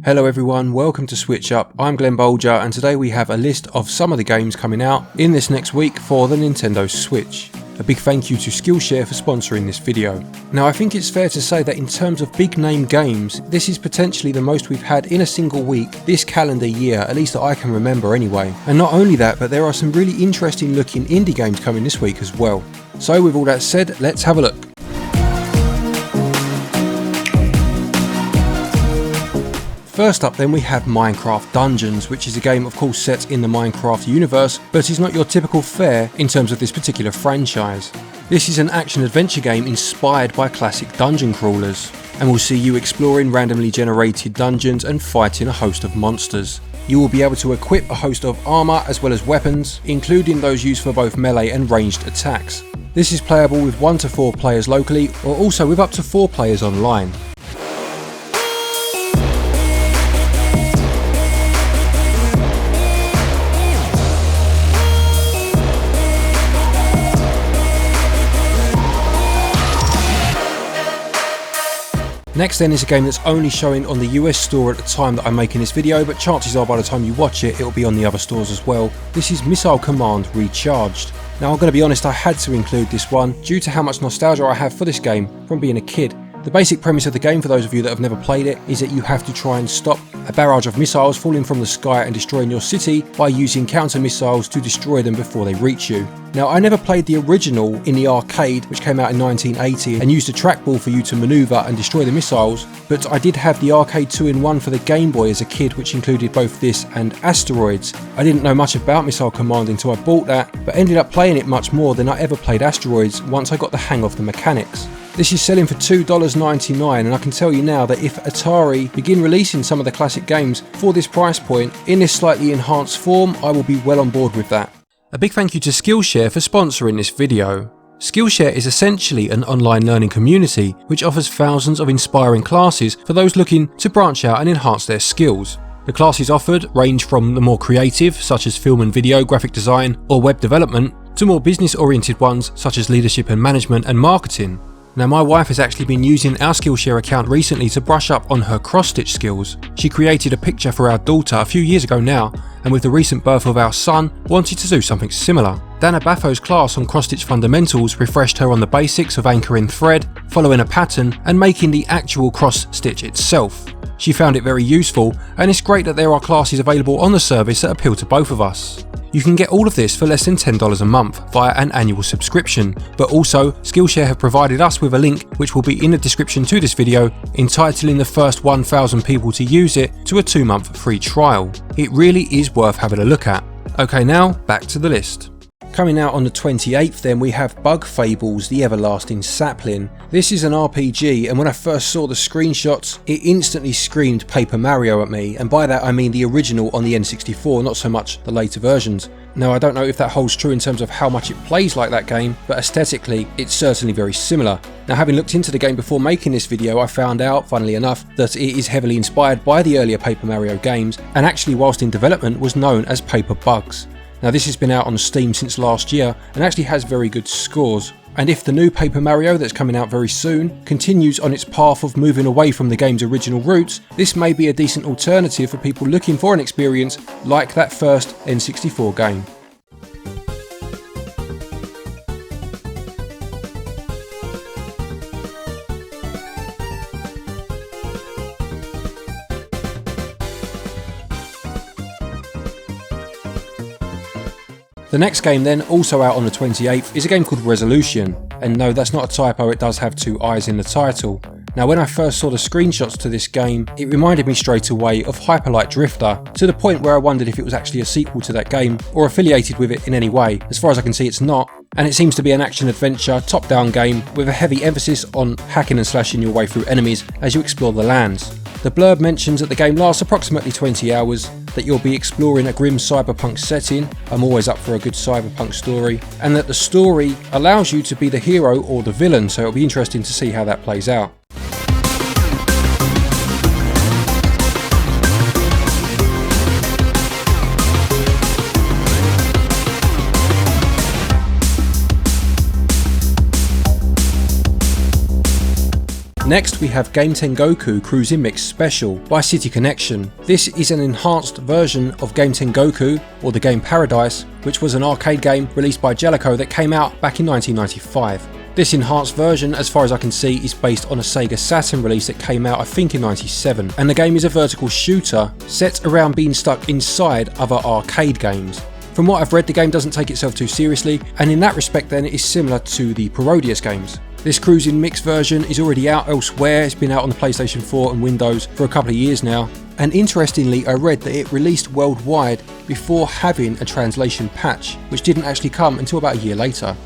Hello everyone, welcome to SwitchUp. I'm Glen and today we have a list of some of the games coming out in this next week for the Nintendo Switch. A big thank you to Skillshare for sponsoring this video. Now I think it's fair to say that in terms of big name games, this is potentially the most we've had in a single week this calendar year, at least that I can remember anyway. And not only that, but there are some really interesting looking indie games coming this week as well. So with all that said, let's have a look. First up then we have Minecraft Dungeons, which is a game of course set in the Minecraft universe, but is not your typical fare in terms of this particular franchise. This is an action-adventure game inspired by classic dungeon crawlers, and will see you exploring randomly generated dungeons and fighting a host of monsters. You will be able to equip a host of armour as well as weapons, including those used for both melee and ranged attacks. This is playable with 1 to 4 players locally, or also with up to 4 players online. Next then is a game that's only showing on the US store at the time that I'm making this video, but chances are by the time you watch it, it'll be on the other stores as well. This is Missile Command Recharged. Now I'm going to be honest, I had to include this one due to how much nostalgia I have for this game from being a kid. The basic premise of the game, for those of you that have never played it, is that you have to try and stop a barrage of missiles falling from the sky and destroying your city by using counter missiles to destroy them before they reach you. Now I never played the original in the arcade, which came out in 1980 and used a trackball for you to manoeuvre and destroy the missiles, but I did have the arcade 2-in-1 for the Game Boy as a kid, which included both this and Asteroids. I didn't know much about Missile Command until I bought that, but ended up playing it much more than I ever played Asteroids once I got the hang of the mechanics. This is selling for $2.99, and I can tell you now that if Atari begin releasing some of the classic games for this price point in this slightly enhanced form, I will be well on board with that. A big thank you to Skillshare for sponsoring this video. Skillshare is essentially an online learning community which offers thousands of inspiring classes for those looking to branch out and enhance their skills. The classes offered range from the more creative, such as film and video, graphic design or web development, to more business oriented ones such as leadership and management and marketing. Now my wife has actually been using our Skillshare account recently to brush up on her cross-stitch skills. She created a picture for our daughter a few years ago now, and with the recent birth of our son, wanted to do something similar. Dana Baffo's class on cross-stitch fundamentals refreshed her on the basics of anchoring thread, following a pattern, and making the actual cross-stitch itself. She found it very useful, and it's great that there are classes available on the service that appeal to both of us. You can get all of this for less than $10 a month via an annual subscription, but also Skillshare have provided us with a link which will be in the description to this video, entitling the first 1,000 people to use it to a 2-month free trial. It really is worth having a look at. Okay, now back to the list. Coming out on the 28th then we have Fables, the Everlasting Sapling. This is an RPG, and when I first saw the screenshots it instantly screamed Paper Mario at me, and by that I mean the original on the N64, not so much the later versions. Now I don't know if that holds true in terms of how much it plays like that game, but aesthetically it's certainly very similar. Now having looked into the game before making this video, I found out, funnily enough, that it is heavily inspired by the earlier Paper Mario games, and actually whilst in development was known as Paper Bugs. Now this has been out on Steam since last year and actually has very good scores. And if the new Paper Mario that's coming out very soon continues on its path of moving away from the game's original roots, this may be a decent alternative for people looking for an experience like that first N64 game. The next game then, also out on the 28th, is a game called Resolution, and no, that's not a typo, it does have 2 eyes in the title. Now when I first saw the screenshots to this game, it reminded me straight away of Hyper Light Drifter, to the point where I wondered if it was actually a sequel to that game, or affiliated with it in any way. As far as I can see it's not, and it seems to be an action-adventure, top-down game with a heavy emphasis on hacking and slashing your way through enemies as you explore the lands. The blurb mentions that the game lasts approximately 20 hours, that you'll be exploring a grim cyberpunk setting, I'm always up for a good cyberpunk story, and that the story allows you to be the hero or the villain, so it'll be interesting to see how that plays out. Next we have Game 10 Goku Cruising Mix Special by City Connection. This is an enhanced version of Game 10 Goku, or the game Paradise, which was an arcade game released by Jellico that came out back in 1995. This enhanced version, as far as I can see, is based on a Sega Saturn release that came out I think in 97, and the game is a vertical shooter set around being stuck inside other arcade games. From what I've read, the game doesn't take itself too seriously, and in that respect then it is similar to the Parodius games. This Cruising Mix version is already out elsewhere. It's been out on the PlayStation 4 and Windows for a couple of years now, and interestingly I read that it released worldwide before having a translation patch, which didn't actually come until about a year later.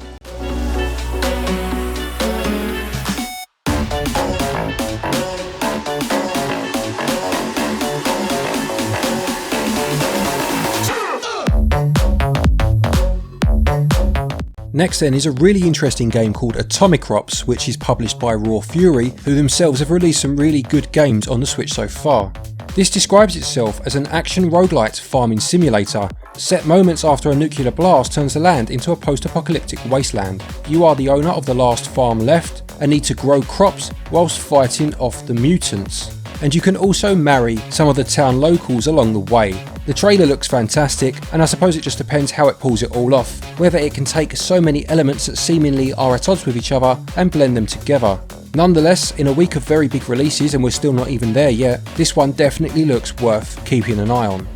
Next then is a really interesting game called Atomic Rops, which is published by Raw Fury, who themselves have released some really good games on the Switch so far. This describes itself as an action roguelite farming simulator, set moments after a nuclear blast turns the land into a post-apocalyptic wasteland. You are the owner of the last farm left and need to grow crops whilst fighting off the mutants. And you can also marry some of the town locals along the way. The trailer looks fantastic, and I suppose it just depends how it pulls it all off, whether it can take so many elements that seemingly are at odds with each other and blend them together. Nonetheless, in a week of very big releases, and we're still not even there yet, this one definitely looks worth keeping an eye on.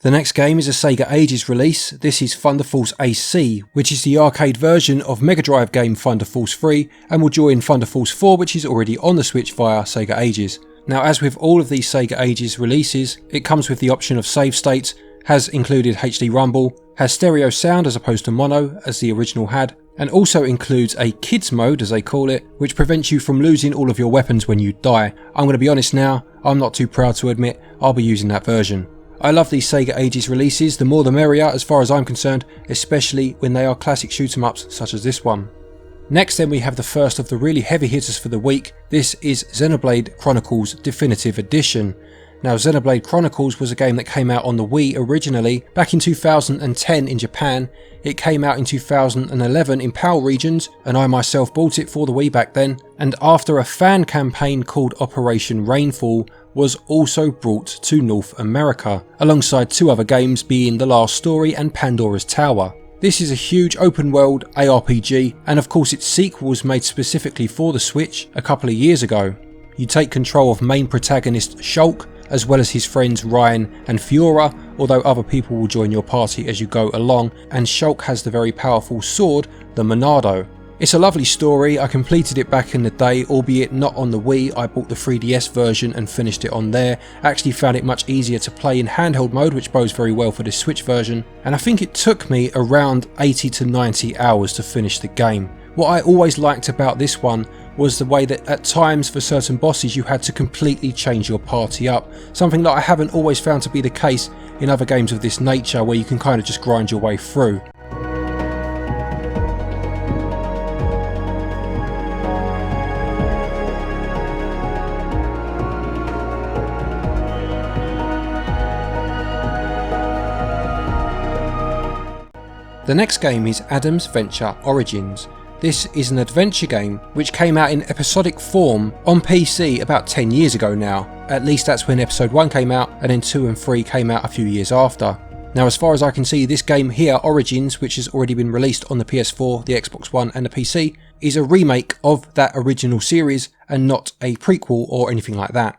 The next game is a Sega Ages release. This is Thunderfall AC, which is the arcade version of Mega Drive game Thunderfall 3 and will join Thunderfall 4, which is already on the Switch via Sega Ages. Now, as with all of these Sega Ages releases, it comes with the option of save states, has included HD Rumble, has stereo sound as opposed to mono as the original had, and also includes a kids mode, as they call it, which prevents you from losing all of your weapons when you die. I'm going to be honest now, I'm not too proud to admit I'll be using that version. I love these Sega Ages releases, the more the merrier as far as I'm concerned, especially when they are classic shoot 'em ups such as this one. Next then we have the first of the really heavy hitters for the week. This is Xenoblade Chronicles Definitive Edition. Now, Xenoblade Chronicles was a game that came out on the Wii originally back in 2010 in Japan. It came out in 2011 in PAL regions, and I myself bought it for the Wii back then, and after a fan campaign called Operation Rainfall was also brought to North America, alongside two other games being The Last Story and Pandora's Tower. This is a huge open world ARPG, and of course its sequel was made specifically for the Switch a couple of years ago. You take control of main protagonist Shulk, as well as his friends Ryan and Fiora, although other people will join your party as you go along, and Shulk has the very powerful sword, the Monado. It's a lovely story. I completed it back in the day, albeit not on the Wii. I bought the 3DS version and finished it on there. I actually found it much easier to play in handheld mode, which bodes very well for this Switch version, and I think it took me around 80 to 90 hours to finish the game. What I always liked about this one was the way that at times for certain bosses you had to completely change your party up, something that I haven't always found to be the case in other games of this nature where you can kind of just grind your way through. The next game is Adam's Venture Origins. This is an adventure game which came out in episodic form on PC about 10 years ago now. At least that's when episode 1 came out, and then 2 and 3 came out a few years after. Now, as far as I can see, this game here, Origins, which has already been released on the PS4, the Xbox One and the PC, is a remake of that original series and not a prequel or anything like that.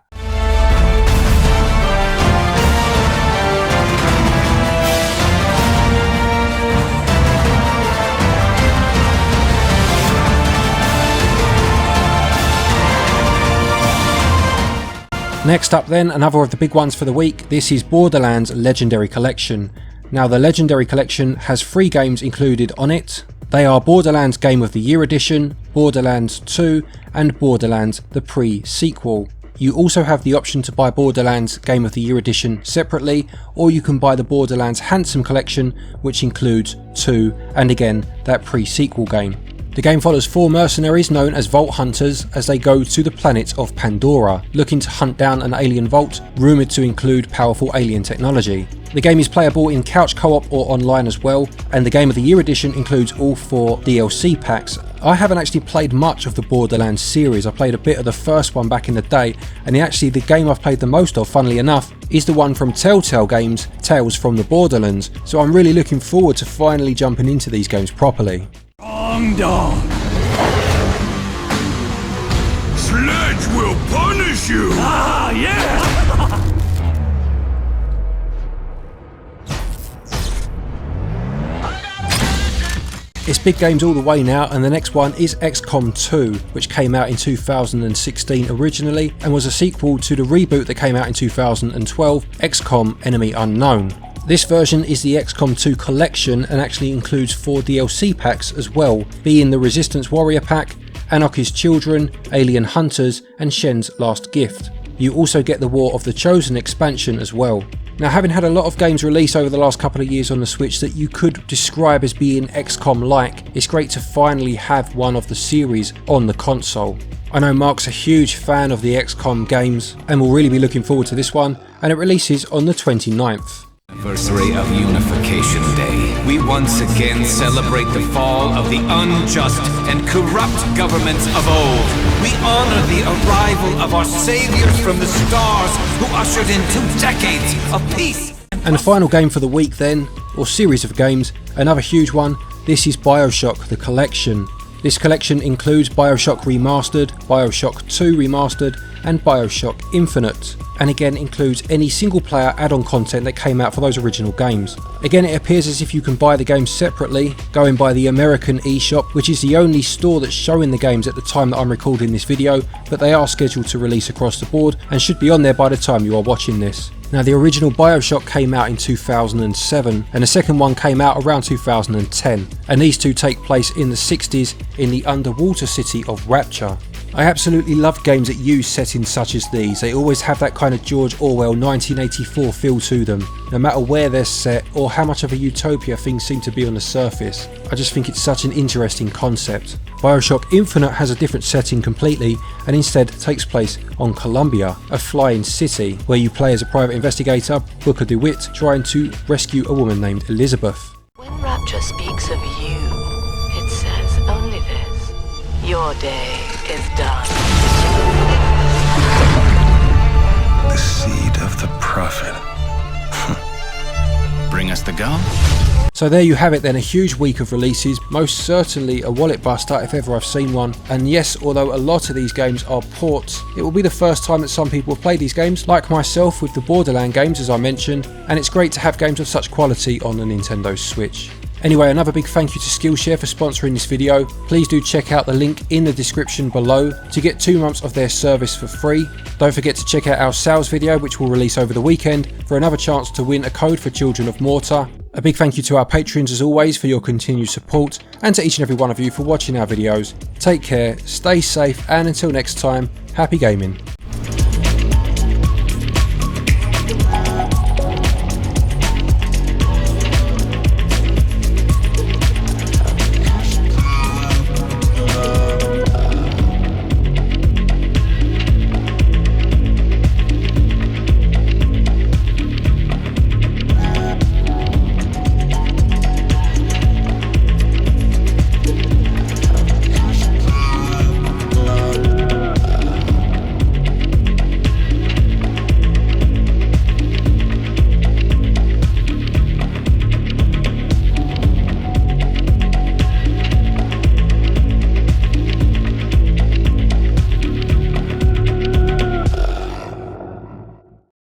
Next up then, another of the big ones for the week. This is Borderlands Legendary Collection. Now, the Legendary Collection has 3 games included on it. They are Borderlands Game of the Year Edition, Borderlands 2 and Borderlands the Pre-Sequel. You also have the option to buy Borderlands Game of the Year Edition separately, or you can buy the Borderlands Handsome Collection, which includes 2 and again that pre-sequel game. The game follows 4 mercenaries known as Vault Hunters as they go to the planet of Pandora, looking to hunt down an alien vault rumoured to include powerful alien technology. The game is playable in couch co-op or online as well, and the Game of the Year edition includes all 4 DLC packs. I haven't actually played much of the Borderlands series. I played a bit of the first one back in the day, and actually the game I've played the most of, funnily enough, is the one from Telltale Games, Tales from the Borderlands, so I'm really looking forward to finally jumping into these games properly. Wrong dog. Sledge will punish you! Ah, yeah! It's big games all the way now, and the next one is XCOM 2, which came out in 2016 originally and was a sequel to the reboot that came out in 2012, XCOM Enemy Unknown. This version is the XCOM 2 collection and actually includes 4 DLC packs as well, being the Resistance Warrior pack, Anarchy's Children, Alien Hunters and Shen's Last Gift. You also get the War of the Chosen expansion as well. Now, having had a lot of games released over the last couple of years on the Switch that you could describe as being XCOM-like, it's great to finally have one of the series on the console. I know Mark's a huge fan of the XCOM games and will really be looking forward to this one, and it releases on the 29th. Anniversary of Unification Day, we once again celebrate the fall of the unjust and corrupt governments of old. We honor the arrival of our saviors from the stars who ushered in 2 decades of peace. And the final game for the week then, or series of games, another huge one, this is BioShock the Collection. This collection includes BioShock Remastered, BioShock 2 Remastered and BioShock Infinite, and again includes any single player add-on content that came out for those original games. Again, it appears as if you can buy the games separately, going by the American eShop, which is the only store that's showing the games at the time that I'm recording this video, but they are scheduled to release across the board and should be on there by the time you are watching this. Now, the original BioShock came out in 2007 and the second one came out around 2010, and these two take place in the 60s in the underwater city of Rapture. I absolutely love games that use settings such as these. They always have that kind of George Orwell 1984 feel to them, no matter where they're set or how much of a utopia things seem to be on the surface. I just think it's such an interesting concept. BioShock Infinite has a different setting completely and instead takes place on Columbia, a flying city, where you play as a private investigator, Booker DeWitt, trying to rescue a woman named Elizabeth. When Rapture speaks of you, it says only this: your day is done. The seed of the prophet. Bring us the gum? So there you have it then, a huge week of releases, most certainly a wallet buster if ever I've seen one. And yes, although a lot of these games are ports, it will be the first time that some people have played these games, like myself with the Borderlands games as I mentioned, and it's great to have games of such quality on the Nintendo Switch. Anyway, another big thank you to Skillshare for sponsoring this video. Please do check out the link in the description below to get 2 months of their service for free. Don't forget to check out our sales video, which will release over the weekend, for another chance to win a code for Children of Mortar. A big thank you to our patrons as always for your continued support, and to each and every one of you for watching our videos. Take care, stay safe, and until next time, happy gaming.